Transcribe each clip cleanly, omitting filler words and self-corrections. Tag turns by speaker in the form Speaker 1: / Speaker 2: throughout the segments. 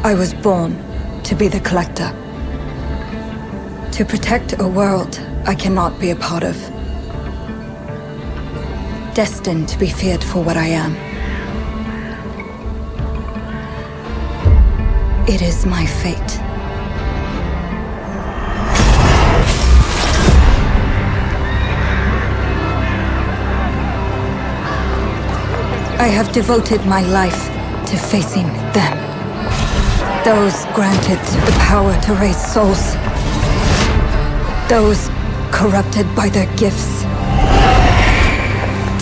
Speaker 1: I was born to be the collector. To protect a world I cannot be a part of. Destined to be feared for what I am. It is my fate. I have devoted my life to facing them. Those granted the power to raise souls. Those corrupted by their gifts.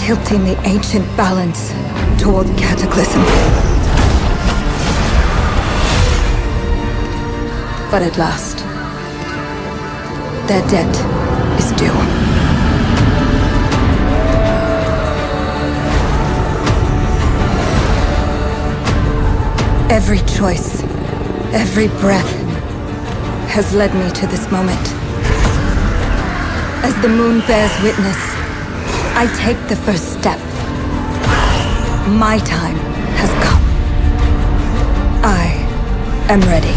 Speaker 1: Tilting the ancient balance toward cataclysm. But at last, their debt is due. Every choice, every breath has led me to this moment. As the moon bears witness, I take the first step. My time has come. I am ready.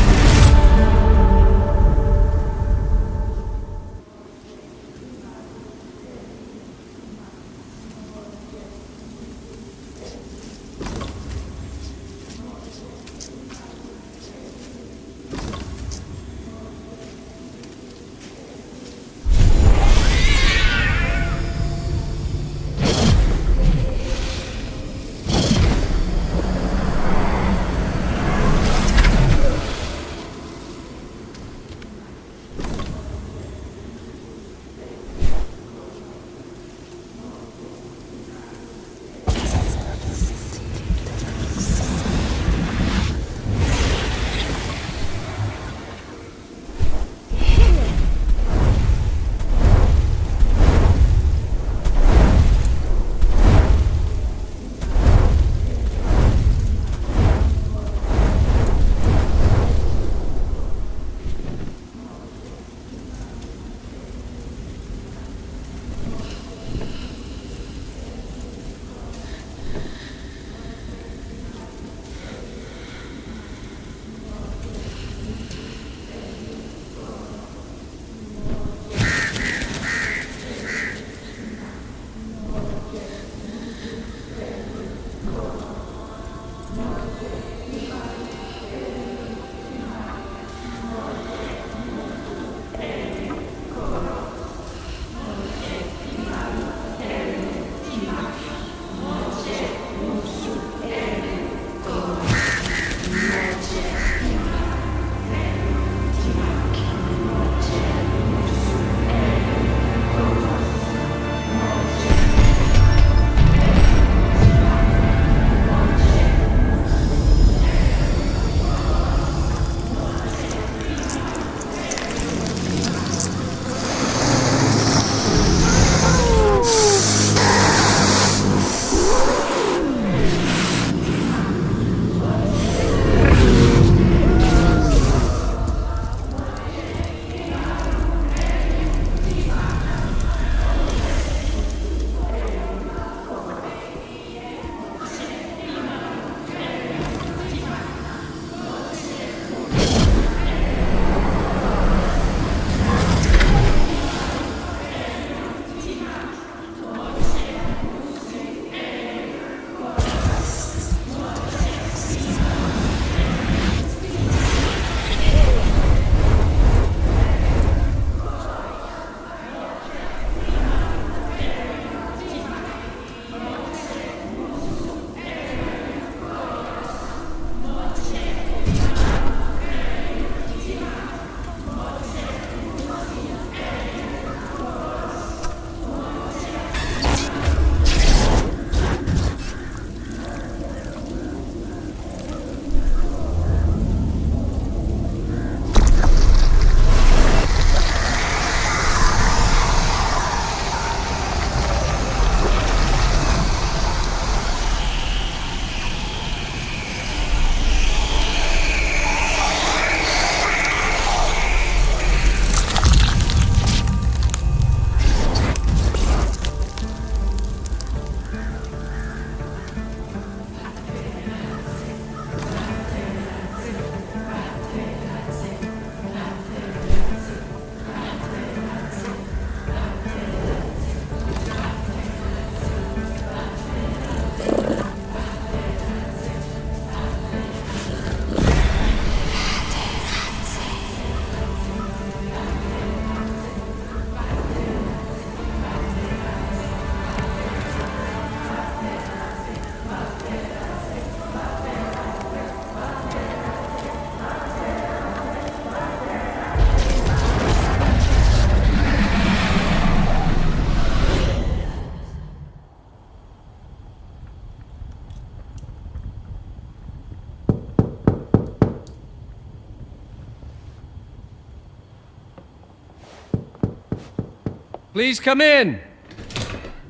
Speaker 2: Please come in.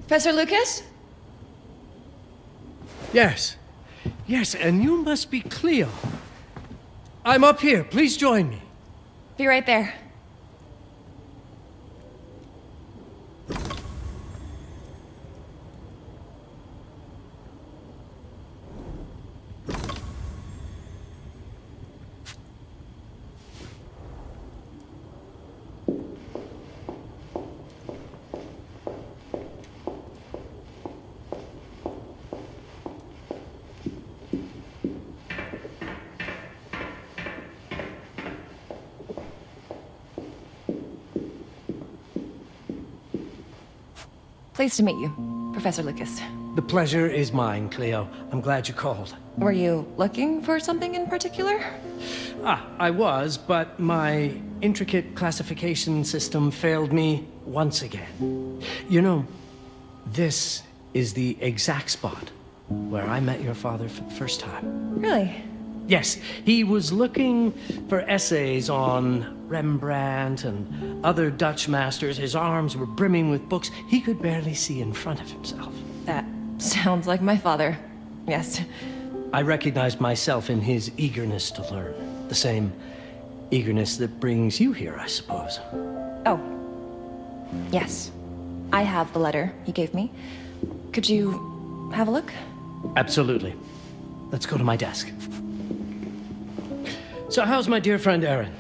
Speaker 3: Professor Lucas?
Speaker 2: Yes. Yes, and you must be Cleo. I'm up here. Please join me.
Speaker 3: Be right there. Pleased to meet you, Professor Lucas.
Speaker 2: The pleasure is mine, Cleo. I'm glad you called.
Speaker 3: Were you looking for something in particular?
Speaker 2: I was, but my intricate classification system failed me once again. You know, this is the exact spot where I met your father for the first time.
Speaker 3: Really?
Speaker 2: Yes, he was looking for essays on Rembrandt and other Dutch masters. His arms were brimming with books. He could barely see in front of himself.
Speaker 3: That sounds like my father. Yes.
Speaker 2: I recognized myself in his eagerness to learn. The same eagerness that brings you here, I suppose.
Speaker 3: Oh. Yes. I have the letter he gave me. Could you have a look?
Speaker 2: Absolutely. Let's go to my desk. So how's my dear friend Aaron?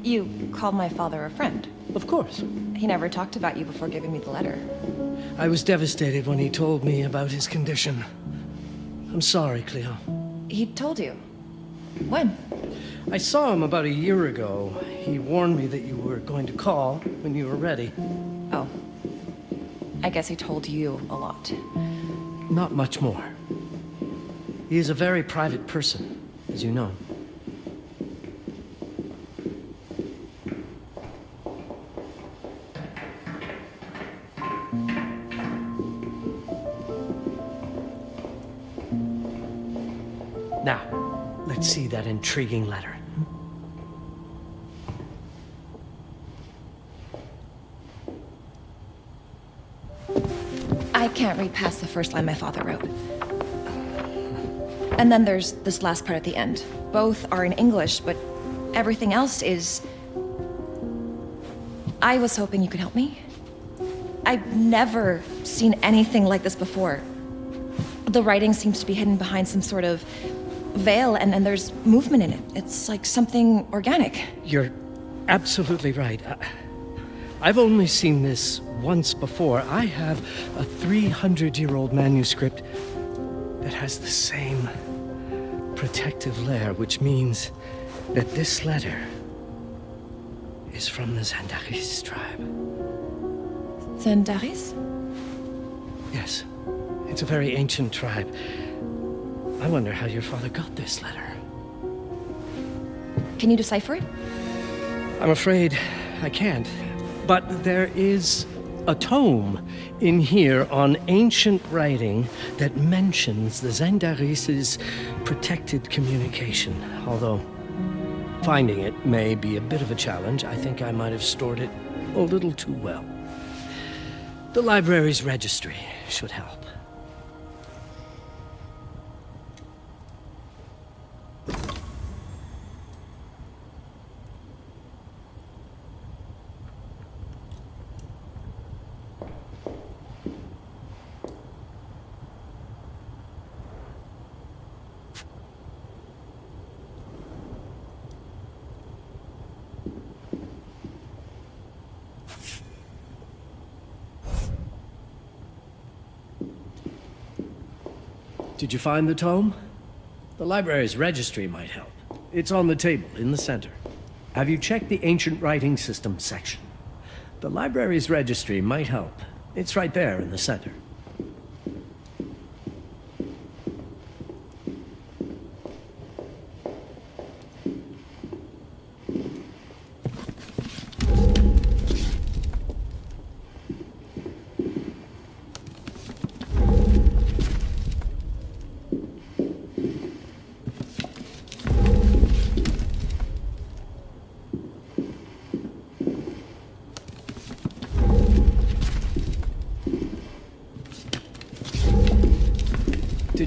Speaker 3: You called my father a friend.
Speaker 2: Of course.
Speaker 3: He never talked about you before giving me the letter.
Speaker 2: I was devastated when he told me about his condition. I'm sorry, Cleo.
Speaker 3: He told you? When?
Speaker 2: I saw him about a year ago. He warned me that you were going to call when you were ready.
Speaker 3: Oh. I guess he told you a lot.
Speaker 2: Not much more. He is a very private person, as you know. Now, let's see that intriguing letter.
Speaker 3: I can't read past the first line my father wrote. And then there's this last part at the end. Both are in English, but everything else is... I was hoping you could help me. I've never seen anything like this before. The writing seems to be hidden behind some sort of veil, and there's movement in it. It's like something organic.
Speaker 2: You're absolutely right. I've only seen this once before. I have a 300-year-old manuscript that has the same protective layer, which means that this letter is from the Zandaris tribe.
Speaker 3: Zandaris?
Speaker 2: Yes, it's a very ancient tribe. I wonder how your father got this letter.
Speaker 3: Can you decipher it?
Speaker 2: I'm afraid I can't. But there is a tome in here on ancient writing that mentions the Zandaris' protected communication. Although finding it may be a bit of a challenge, I think I might have stored it a little too well. The library's registry should help. Did you find the tome? The library's registry might help. It's on the table in the center. Have you checked the ancient writing system section? The library's registry might help. It's right there in the center.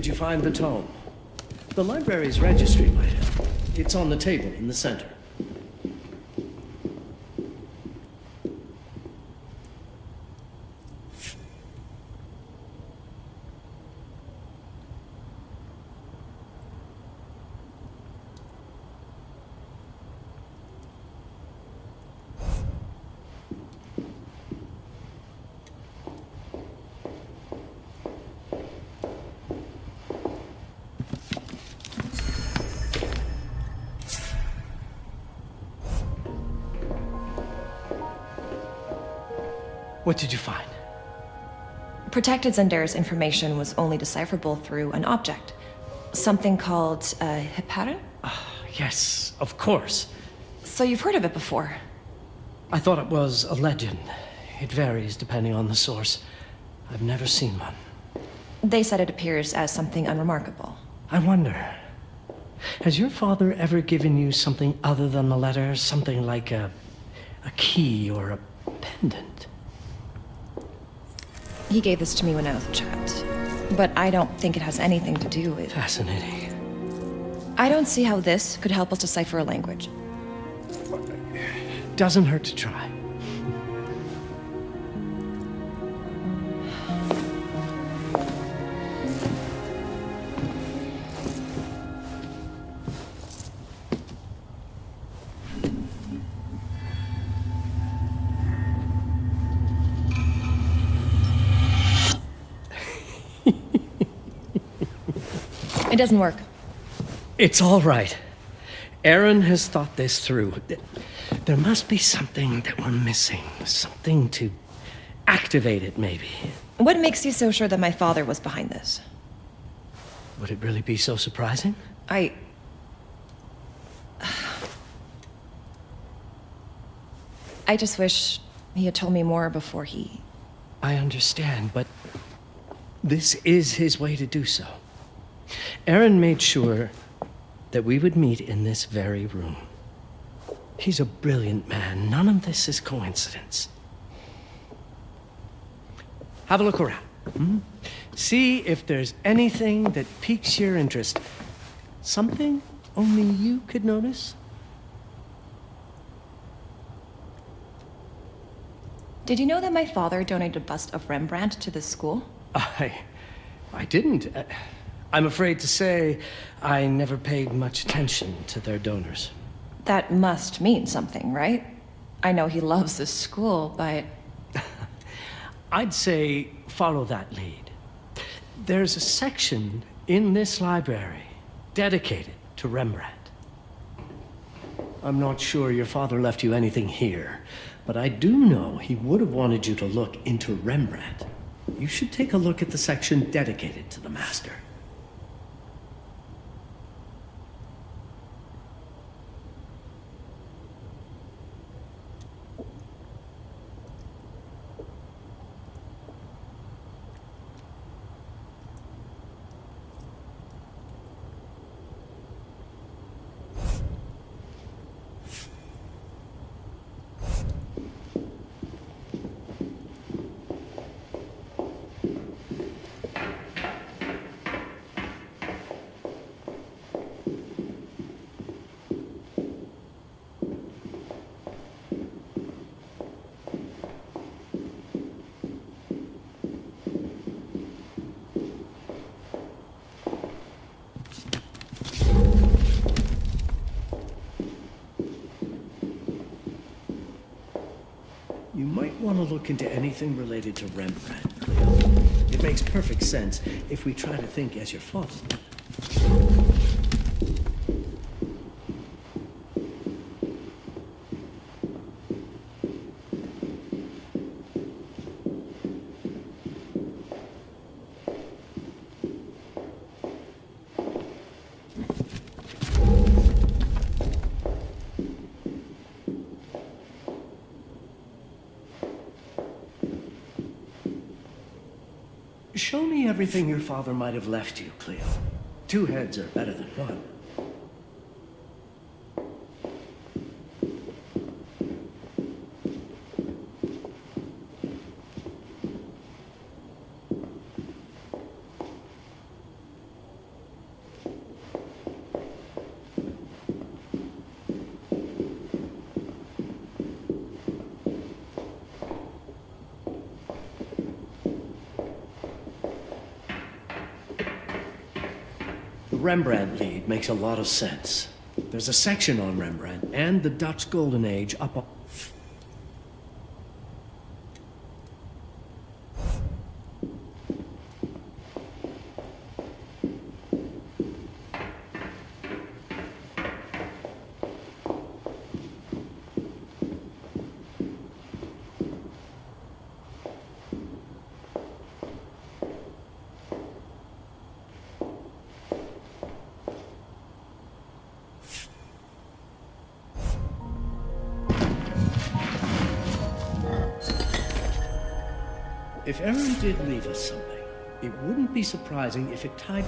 Speaker 2: Did you find the tome? The library's registry might help. It's on the table in the center. What did you find?
Speaker 3: Protected Zendare's information was only decipherable through an object. Something called a heparin?
Speaker 2: Yes, of course.
Speaker 3: So you've heard of it before?
Speaker 2: I thought it was a legend. It varies depending on the source. I've never seen one.
Speaker 3: They said it appears as something unremarkable.
Speaker 2: I wonder, has your father ever given you something other than the letter? Something like a key or a pendant?
Speaker 3: He gave this to me when I was a child. But I don't think it has anything to do with...
Speaker 2: Fascinating.
Speaker 3: I don't see how this could help us decipher a language.
Speaker 2: Doesn't hurt to try.
Speaker 3: It doesn't work.
Speaker 2: It's all right. Aaron has thought this through. There must be something that we're missing. Something to activate it, maybe.
Speaker 3: What makes you so sure that my father was behind this?
Speaker 2: Would it really be so surprising?
Speaker 3: I just wish he had told me more before he...
Speaker 2: I understand, but this is his way to do so. Aaron made sure that we would meet in this very room. He's a brilliant man. None of this is coincidence. Have a look around. See if there's anything that piques your interest. Something only you could notice.
Speaker 3: Did you know that my father donated a bust of Rembrandt to this school?
Speaker 2: I didn't. I'm afraid to say I never paid much attention to their donors.
Speaker 3: That must mean something, right? I know he loves this school, but...
Speaker 2: I'd say follow that lead. There's a section in this library dedicated to Rembrandt. I'm not sure your father left you anything here, but I do know he would have wanted you to look into Rembrandt. You should take a look at the section dedicated to the master. You might want to look into anything related to Rembrandt, Cleo. It makes perfect sense if we try to think as your father. Show me everything your father might have left you, Cleo. Two heads are better than one. The Rembrandt lead makes a lot of sense. There's a section on Rembrandt and the Dutch Golden Age up on... If Aaron did leave us something, it wouldn't be surprising if it tied...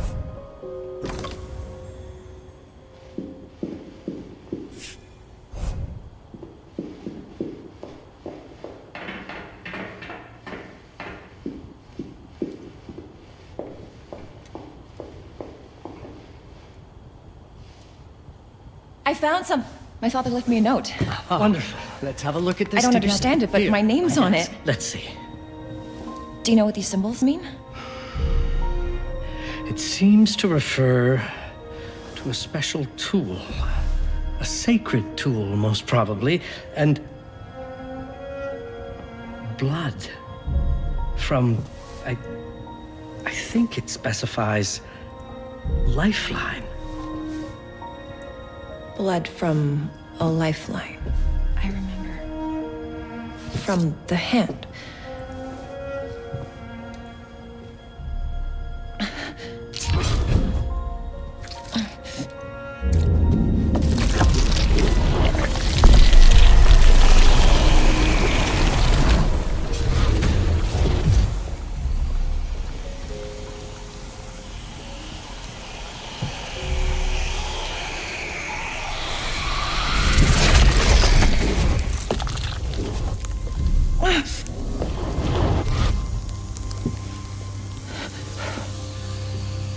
Speaker 3: I found some. My father left me a note.
Speaker 2: Wonderful. Let's have a look at this
Speaker 3: I don't
Speaker 2: together.
Speaker 3: understand it, but
Speaker 2: Here,
Speaker 3: my name's on
Speaker 2: yes.
Speaker 3: it.
Speaker 2: Let's see.
Speaker 3: Do you know what these symbols mean?
Speaker 2: It seems to refer to a special tool. A sacred tool, most probably, and blood from, I think it specifies lifeline.
Speaker 3: Blood from a lifeline. I remember. From the hand.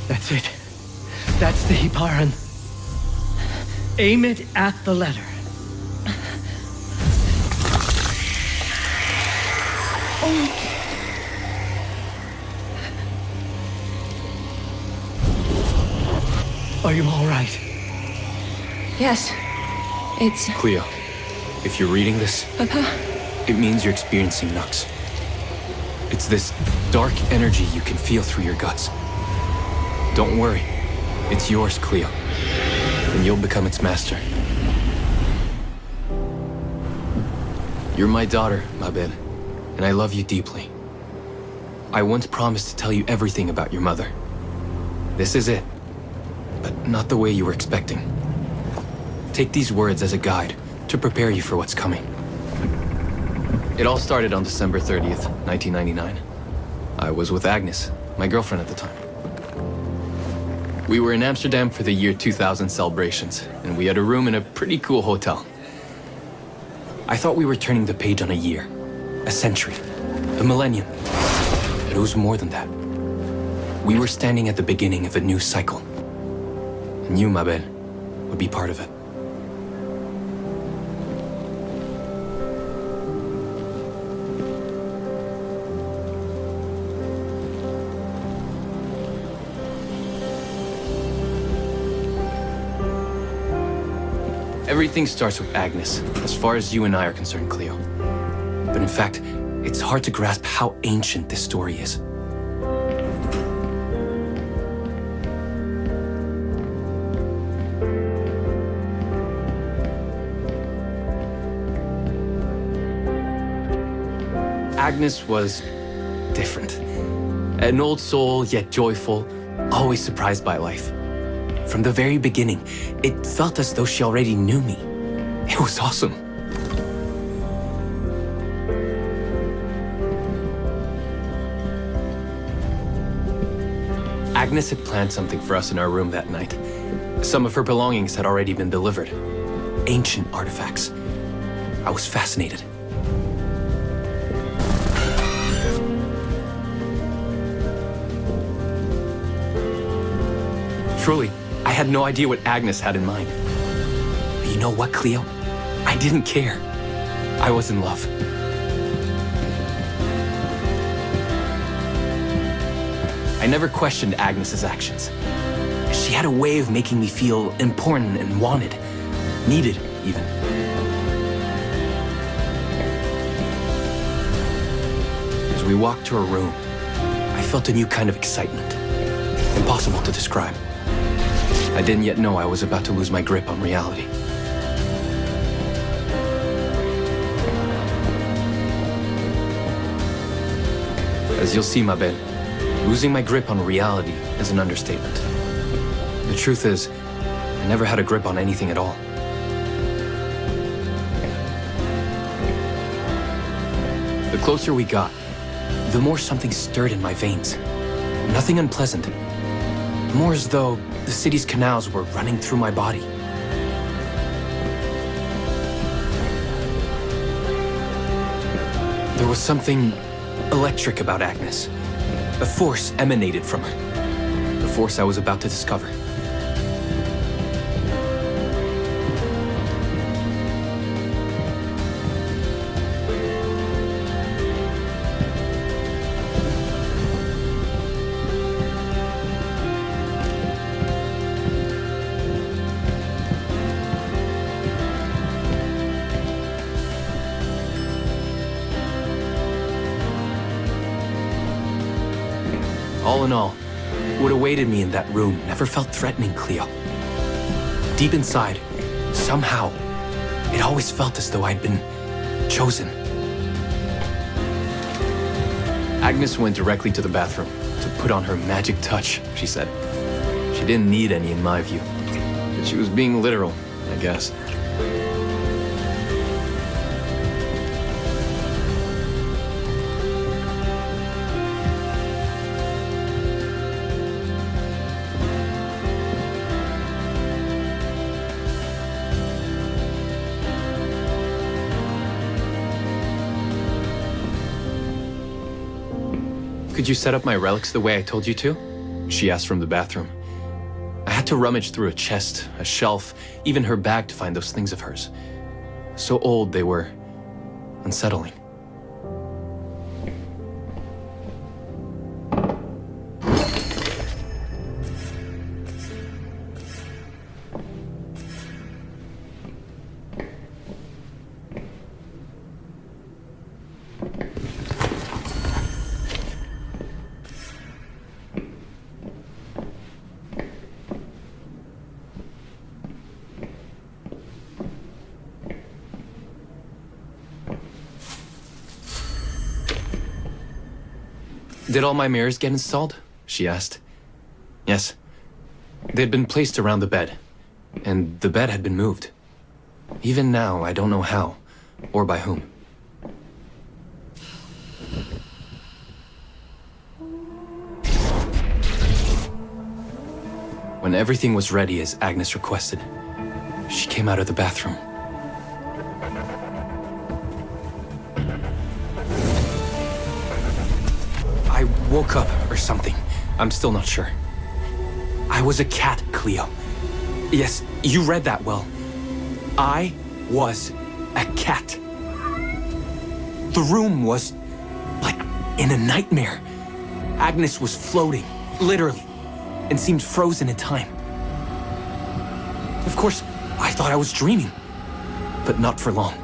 Speaker 2: That's it. That's the Hiparan. Aim it at the letter. Are you all right?
Speaker 3: Yes. It's...
Speaker 4: Cleo, if you're reading this, it means you're experiencing Nux. It's this dark energy you can feel through your guts. Don't worry. It's yours, Cleo. And you'll become its master. You're my daughter, Mabel, and I love you deeply. I once promised to tell you everything about your mother. This is it, but not the way you were expecting. Take these words as a guide to prepare you for what's coming. It all started on December 30th, 1999. I was with Agnes, my girlfriend at the time. We were in Amsterdam for the year 2000 celebrations, and we had a room in a pretty cool hotel. I thought we were turning the page on a year, a century, a millennium. But it was more than that. We were standing at the beginning of a new cycle. And you, Mabel, would be part of it. Everything starts with Agnes, as far as you and I are concerned, Cleo. But in fact, it's hard to grasp how ancient this story is. Agnes was different. An old soul, yet joyful, always surprised by life. From the very beginning, it felt as though she already knew me. It was awesome. Agnes had planned something for us in our room that night. Some of her belongings had already been delivered. Ancient artifacts. I was fascinated. Truly, I had no idea what Agnes had in mind. But you know what, Cleo? I didn't care. I was in love. I never questioned Agnes's actions. She She had a way of making me feel important and wanted. Needed, even. As we walked to her room, I felt a new kind of excitement. Impossible to describe. I didn't yet know I was about to lose my grip on reality. As you'll see, ma belle, losing my grip on reality is an understatement. The truth is, I never had a grip on anything at all. The closer we got, the more something stirred in my veins. Nothing unpleasant. More as though the city's canals were running through my body. There was something electric about Agnes. A force emanated from her. The force I was about to discover. All in all, what awaited me in that room never felt threatening, Cleo. Deep inside, somehow, it always felt as though I'd been chosen. Agnes went directly to the bathroom to put on her magic touch, she said. She didn't need any in my view, but she was being literal, I guess. Could you set up my relics the way I told you to? She asked from the bathroom. I had to rummage through a chest, a shelf, even her bag to find those things of hers. So old they were unsettling. Did all my mirrors get installed? She asked. Yes. They'd been placed around the bed, and the bed had been moved. Even now, I don't know how, or by whom. When everything was ready as Agnes requested, she came out of the bathroom. I woke up or something. I'm still not sure. I was a cat, Cleo. Yes, you read that well. I was a cat. The room was like in a nightmare. Agnes was floating, literally, and seemed frozen in time. Of course, I thought I was dreaming, but not for long.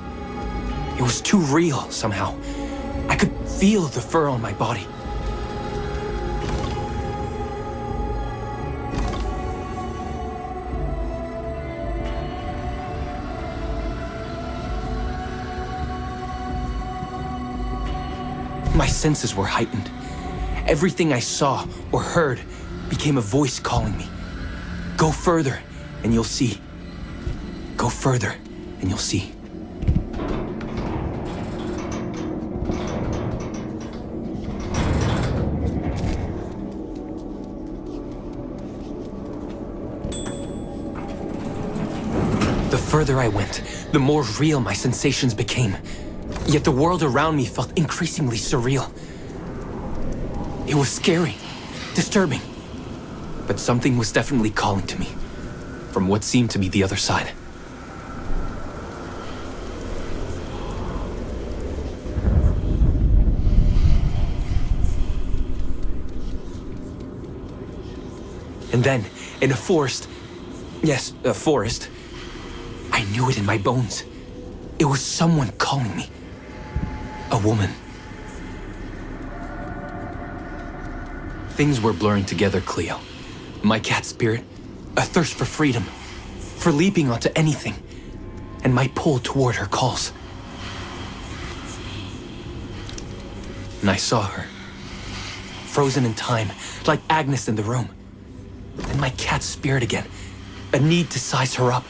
Speaker 4: It was too real somehow. I could feel the fur on my body. My senses were heightened. Everything I saw or heard became a voice calling me. Go further, and you'll see. Go further, and you'll see. The further I went, the more real my sensations became. Yet the world around me felt increasingly surreal. It was scary, disturbing, but something was definitely calling to me from what seemed to be the other side. And then, in a forest, yes, a forest, I knew it in my bones. It was someone calling me. A woman. Things were blurring together, Cleo. My cat spirit, a thirst for freedom, for leaping onto anything, and my pull toward her calls. And I saw her, frozen in time, like Agnes in the room. And my cat spirit again, a need to size her up.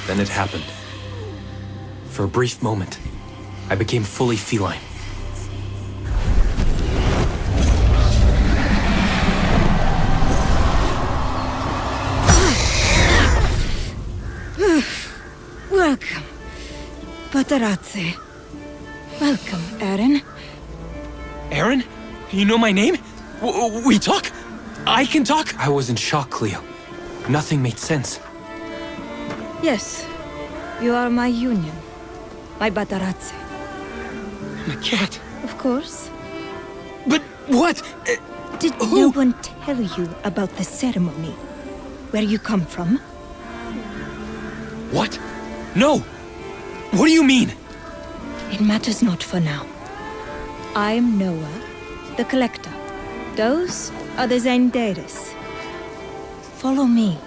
Speaker 4: Then it happened. For a brief moment, I became fully feline.
Speaker 1: Welcome, Patarazzi. Welcome, Aaron.
Speaker 4: Aaron? You know my name? We talk? I can talk? I was in shock, Cleo. Nothing made sense.
Speaker 1: Yes, you are my union, my Patarazzi.
Speaker 4: My cat.
Speaker 1: Of course.
Speaker 4: But what?
Speaker 1: Did no one tell you about the ceremony? Where you come from?
Speaker 4: What? No! What do you mean?
Speaker 1: It matters not for now. I'm Noah, the collector. Those are the Zendaris. Follow me,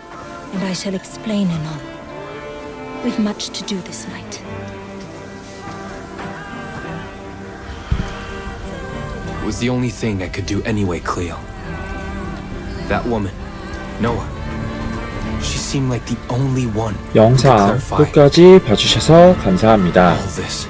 Speaker 1: and I shall explain anon. We've much to do this night.
Speaker 4: It was the only thing I could do anyway, Cleo. That woman, Noah. She seemed like the only one who could
Speaker 5: 영상
Speaker 4: clarify
Speaker 5: 끝까지 봐주셔서 감사합니다.
Speaker 4: all this.